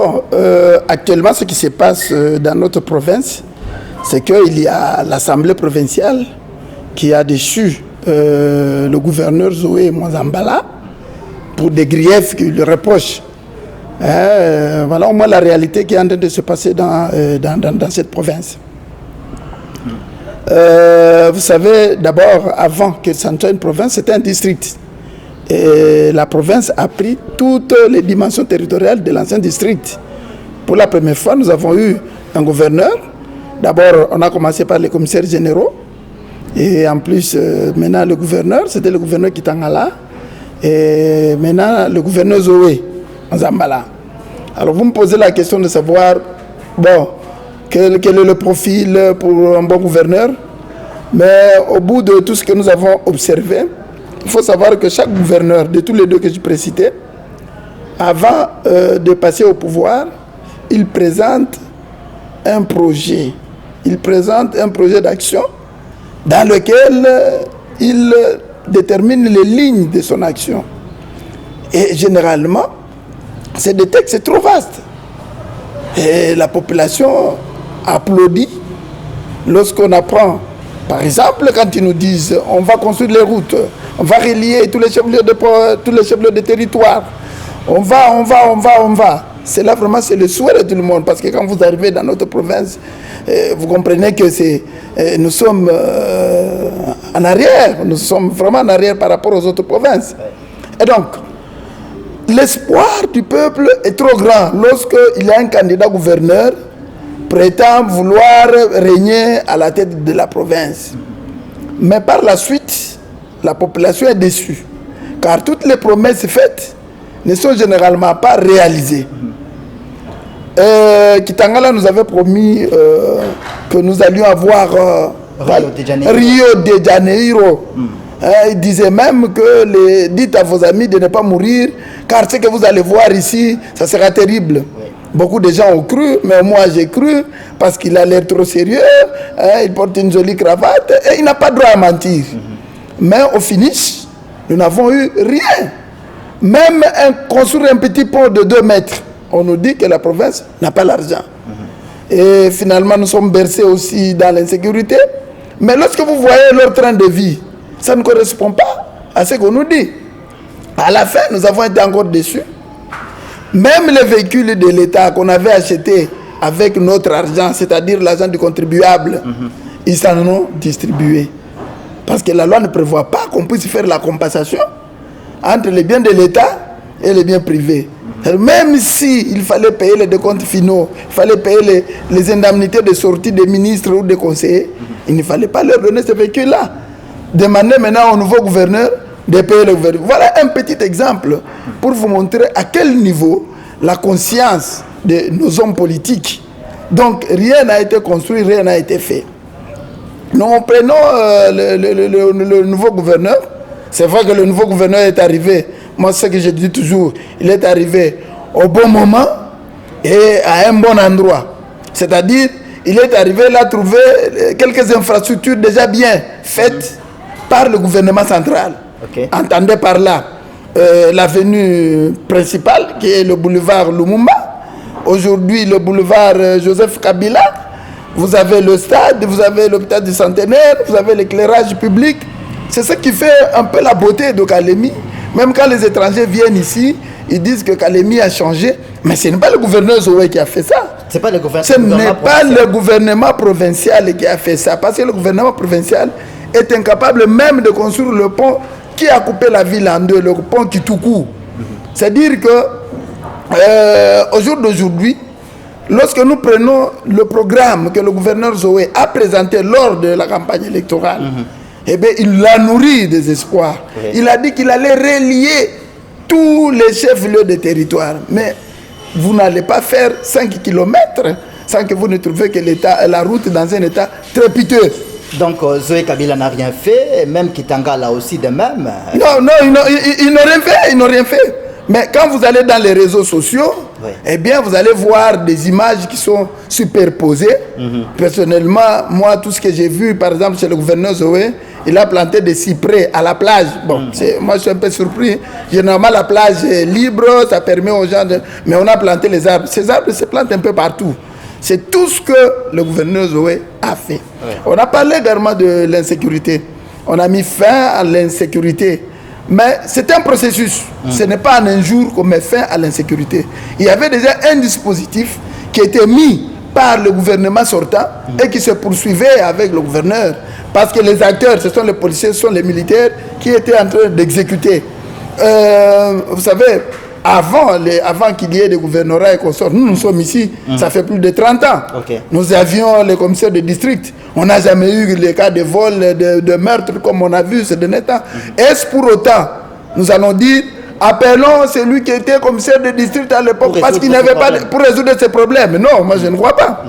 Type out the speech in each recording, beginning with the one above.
Bon, actuellement, ce qui se passe dans notre province, c'est qu'il y a l'Assemblée provinciale qui a déchu le gouverneur Zoé Mwazambala pour des griefs qu'il lui reproche. Voilà au moins la réalité qui est en train de se passer dans cette province. Vous savez, d'abord, avant que ça ne soit une province, c'était un district. Et la province a pris toutes les dimensions territoriales de l'ancien district. Pour la première fois, nous avons eu un gouverneur. D'abord, on a commencé par les commissaires généraux. Et en plus, maintenant, le gouverneur, c'était le gouverneur Kitangala. Et maintenant, le gouverneur Zoé Nzambala. Alors, vous me posez la question de savoir, bon, quel est le profil pour un bon gouverneur. Mais au bout de tout ce que nous avons observé, il faut savoir que chaque gouverneur, de tous les deux que je précitais, avant de passer au pouvoir, il présente un projet. Il présente un projet d'action dans lequel il détermine les lignes de son action. Et généralement, c'est des textes trop vastes. Et la population applaudit lorsqu'on apprend. Par exemple, quand ils nous disent on va construire les routes, on va relier tous les chefs-lieux de territoire, on va. C'est là vraiment, c'est le souhait de tout le monde. Parce que quand vous arrivez dans notre province, vous comprenez que nous sommes en arrière. Nous sommes vraiment en arrière par rapport aux autres provinces. Et donc, l'espoir du peuple est trop grand lorsqu'il y a un candidat gouverneur prétend vouloir régner à la tête de la province. Mais par la suite, la population est déçue. Car toutes les promesses faites ne sont généralement pas réalisées. Kitangala nous avait promis que nous allions avoir Rio de Janeiro. Il disait même que dites à vos amis de ne pas mourir, car ce que vous allez voir ici, ça sera terrible. Beaucoup de gens ont cru, mais moi j'ai cru, parce qu'il a l'air trop sérieux, il porte une jolie cravate, et il n'a pas droit à mentir. Mais au finish, nous n'avons eu rien. Même construire un petit pont de 2 mètres, on nous dit que la province n'a pas l'argent. Et finalement, nous sommes bercés aussi dans l'insécurité. Mais lorsque vous voyez leur train de vie, ça ne correspond pas à ce qu'on nous dit. À la fin, nous avons été encore déçus. Même les véhicules de l'État qu'on avait achetés avec notre argent, c'est-à-dire l'argent du contribuable, ils s'en ont distribué. Parce que la loi ne prévoit pas qu'on puisse faire la compensation entre les biens de l'État et les biens privés. Même s'il fallait payer les décomptes finaux, il fallait payer les indemnités de sortie des ministres ou des conseillers, il ne fallait pas leur donner ces véhicules-là. Demander maintenant au nouveau gouverneur de payer le gouvernement. Voilà un petit exemple pour vous montrer à quel niveau la conscience de nos hommes politiques. Donc rien n'a été construit, rien n'a été fait. Nous prenons le nouveau gouverneur. C'est vrai que le nouveau gouverneur est arrivé. Moi, ce que je dis toujours, il est arrivé au bon moment et à un bon endroit. C'est-à-dire, il est arrivé là trouver quelques infrastructures déjà bien faites par le gouvernement central. Entendez par là l'avenue principale qui est le boulevard Lumumba. Aujourd'hui, le boulevard Joseph Kabila. Vous avez le stade, vous avez l'hôpital du Centenaire, vous avez l'éclairage public. C'est ce qui fait un peu la beauté de Kalemi. Même quand les étrangers viennent ici, ils disent que Kalemi a changé. Mais ce n'est pas le gouverneur Zoé qui a fait ça. Ce n'est pas le gouvernement provincial qui a fait ça. Parce que le gouvernement provincial est incapable même de construire le pont qui a coupé la ville en deux, le pont Kitoukou. C'est-à-dire que au jour d'aujourd'hui, lorsque nous prenons le programme que le gouverneur Zoé a présenté lors de la campagne électorale, eh bien, il l'a nourri des espoirs. Il a dit qu'il allait relier tous les chefs-lieux de territoire. Mais vous n'allez pas faire 5 km sans que vous ne trouviez que la route dans un état très piteux. Donc Zoé Kabila n'a rien fait, même Kitangala aussi de même. Non, ils n'ont rien fait. Mais quand vous allez dans les réseaux sociaux, eh bien, vous allez voir des images qui sont superposées. Personnellement, moi, tout ce que j'ai vu, par exemple, chez le gouverneur Zoé, il a planté des cyprès à la plage. Bon, moi je suis un peu surpris. Généralement la plage est libre, ça permet aux gens de... Mais on a planté les arbres. Ces arbres se plantent un peu partout. C'est tout ce que le gouverneur Zoé a fait. Ouais. On a parlé également de l'insécurité. On a mis fin à l'insécurité. Mais c'est un processus. Ce n'est pas en un jour qu'on met fin à l'insécurité. Il y avait déjà un dispositif qui était mis par le gouvernement sortant et qui se poursuivait avec le gouverneur. Parce que les acteurs, ce sont les policiers, ce sont les militaires qui étaient en train d'exécuter. Vous savez, avant qu'il y ait des gouvernorats et consorts, nous sommes ici, ça fait plus de 30 ans. Okay. Nous avions les commissaires de district. On n'a jamais eu les cas de vol, de meurtre comme on a vu ces derniers temps. Est-ce pour autant, nous allons dire, appelons celui qui était commissaire de district à l'époque parce qu'il n'avait pas pour résoudre ces problèmes. Non, moi je ne crois pas.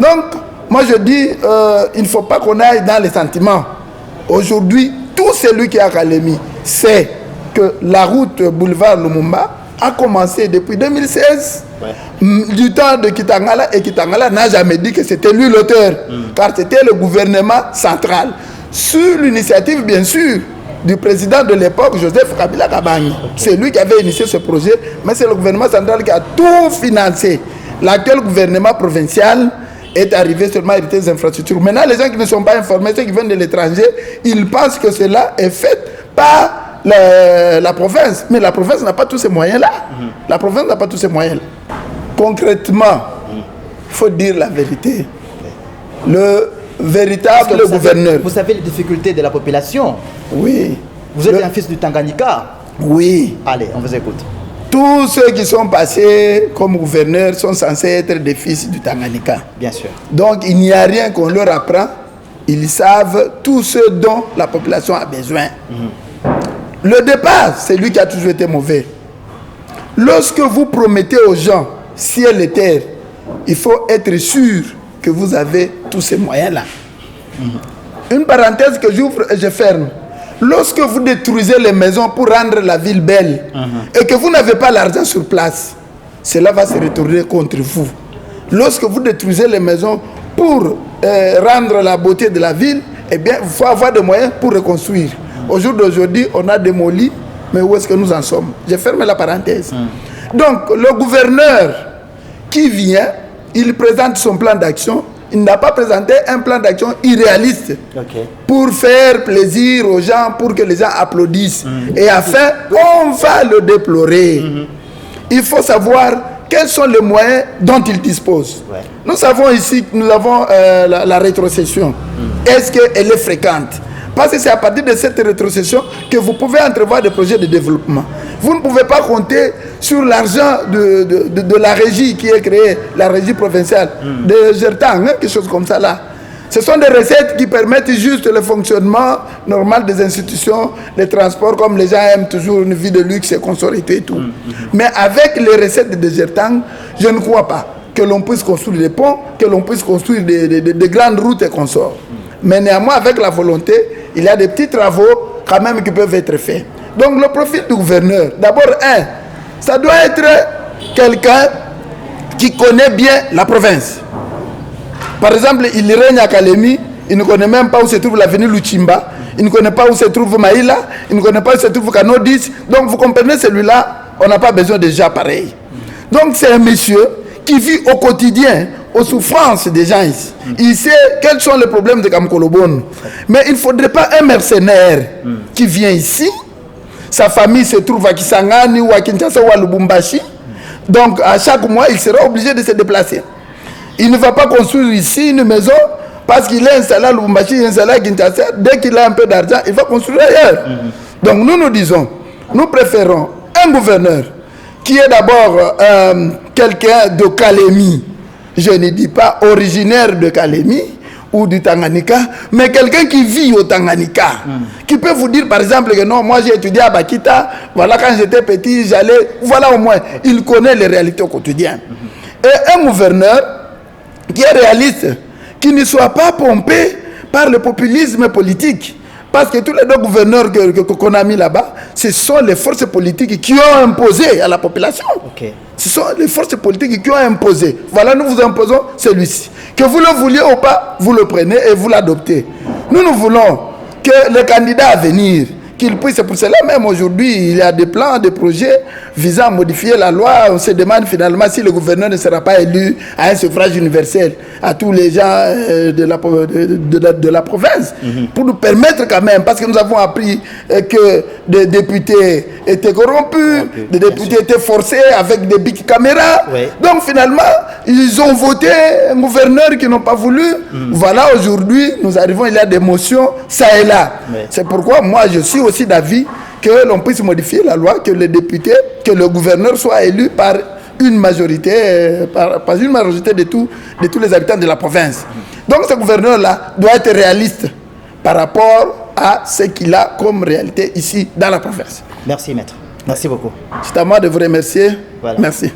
Donc, moi je dis, il ne faut pas qu'on aille dans les sentiments. Aujourd'hui, tout celui qui est à Kalemi sait que la route boulevard Lumumba a commencé depuis 2016, du temps de Kitangala, et Kitangala n'a jamais dit que c'était lui l'auteur, car c'était le gouvernement central, sur l'initiative bien sûr du président de l'époque, Joseph Kabila Kabangi. C'est lui qui avait initié ce projet, mais c'est le gouvernement central qui a tout financé. L'actuel gouvernement provincial est arrivé seulement à hériter des infrastructures. Maintenant, les gens qui ne sont pas informés, ceux qui viennent de l'étranger, ils pensent que cela est fait par la province. Mais la province n'a pas tous ces moyens-là. La province n'a pas tous ces moyens-là. Concrètement, il faut dire la vérité. Le véritable gouverneur... Vous savez les difficultés de la population. Oui. Vous êtes un fils du Tanganyika. Oui. Allez, on vous écoute. Tous ceux qui sont passés comme gouverneurs sont censés être des fils du Tanganyika. Bien sûr. Donc, il n'y a rien qu'on leur apprend. Ils savent tout ce dont la population a besoin. Le départ, c'est lui qui a toujours été mauvais. Lorsque vous promettez aux gens ciel et terre, il faut être sûr que vous avez tous ces moyens-là. Une parenthèse que j'ouvre et je ferme. Lorsque vous détruisez les maisons pour rendre la ville belle et que vous n'avez pas l'argent sur place, cela va se retourner contre vous. Lorsque vous détruisez les maisons pour rendre la beauté de la ville, eh bien, il faut avoir des moyens pour reconstruire. Au jour d'aujourd'hui, on a démoli, mais où est-ce que nous en sommes? J'ai fermé la parenthèse. Donc, le gouverneur qui vient, il présente son plan d'action. Il n'a pas présenté un plan d'action irréaliste pour faire plaisir aux gens, pour que les gens applaudissent. Et enfin, on va le déplorer. Il faut savoir quels sont les moyens dont il dispose. Nous savons ici que nous avons la rétrocession. Est-ce qu'elle est fréquente? Parce que c'est à partir de cette rétrocession que vous pouvez entrevoir des projets de développement. Vous ne pouvez pas compter sur l'argent de la régie qui est créée, la régie provinciale, de Gertang, quelque chose comme ça là. Ce sont des recettes qui permettent juste le fonctionnement normal des institutions, les transports, comme les gens aiment toujours une vie de luxe et consorité et tout. Mais avec les recettes de Gertang, je ne crois pas que l'on puisse construire des ponts, que l'on puisse construire des grandes routes et consorts. Mais néanmoins, avec la volonté, il y a des petits travaux quand même qui peuvent être faits. Donc le profil du gouverneur, d'abord, ça doit être quelqu'un qui connaît bien la province. Par exemple, il règne à Kalemi, il ne connaît même pas où se trouve l'avenue Luchimba, il ne connaît pas où se trouve Maïla, il ne connaît pas où se trouve Kanodis. Donc vous comprenez, celui-là, on n'a pas besoin de gens pareils. Donc c'est un monsieur qui vit au quotidien aux souffrances des gens ici. Il sait quels sont les problèmes de Kamkolobon. Mais il ne faudrait pas un mercenaire qui vient ici, sa famille se trouve à Kisangani ou à Kinshasa ou à Lubumbashi. Donc à chaque mois, il sera obligé de se déplacer. Il ne va pas construire ici une maison parce qu'il est installé à Lubumbashi, il est installé à Kinshasa. Dès qu'il a un peu d'argent, il va construire ailleurs. Donc nous disons, nous préférons un gouverneur qui est d'abord quelqu'un de Kalemi. Je ne dis pas originaire de Kalemi ou du Tanganyika, mais quelqu'un qui vit au Tanganyika, qui peut vous dire par exemple que non, moi j'ai étudié à Bakita, voilà quand j'étais petit, j'allais, voilà au moins, il connaît les réalités au quotidien. Et un gouverneur qui est réaliste, qui ne soit pas pompé par le populisme politique. Parce que tous les deux gouverneurs qu'on a mis là-bas, ce sont les forces politiques qui ont imposé à la population. Ce sont les forces politiques qui ont imposé. Voilà, nous vous imposons celui-ci. Que vous le vouliez ou pas, vous le prenez et vous l'adoptez. Nous voulons que les candidats à venir, qu'ils puissent, c'est pour cela même aujourd'hui, il y a des plans, des projets visant à modifier la loi. On se demande finalement si le gouverneur ne sera pas élu à un suffrage universel à tous les gens de la province, pour nous permettre quand même, parce que nous avons appris que des députés étaient corrompus, des députés étaient forcés avec des big caméras. Oui. Donc finalement, ils ont voté un gouverneur qui n'ont pas voulu. Voilà, aujourd'hui, nous arrivons, il y a des motions, ça et là. Oui. C'est pourquoi moi, je suis aussi d'avis que l'on puisse modifier la loi, que les députés, que le gouverneur soit élu par une majorité, par une majorité de tous les habitants de la province. Donc ce gouverneur-là doit être réaliste par rapport à ce qu'il a comme réalité ici dans la province. Merci, maître. Merci beaucoup. C'est à moi de vous remercier. Voilà. Merci.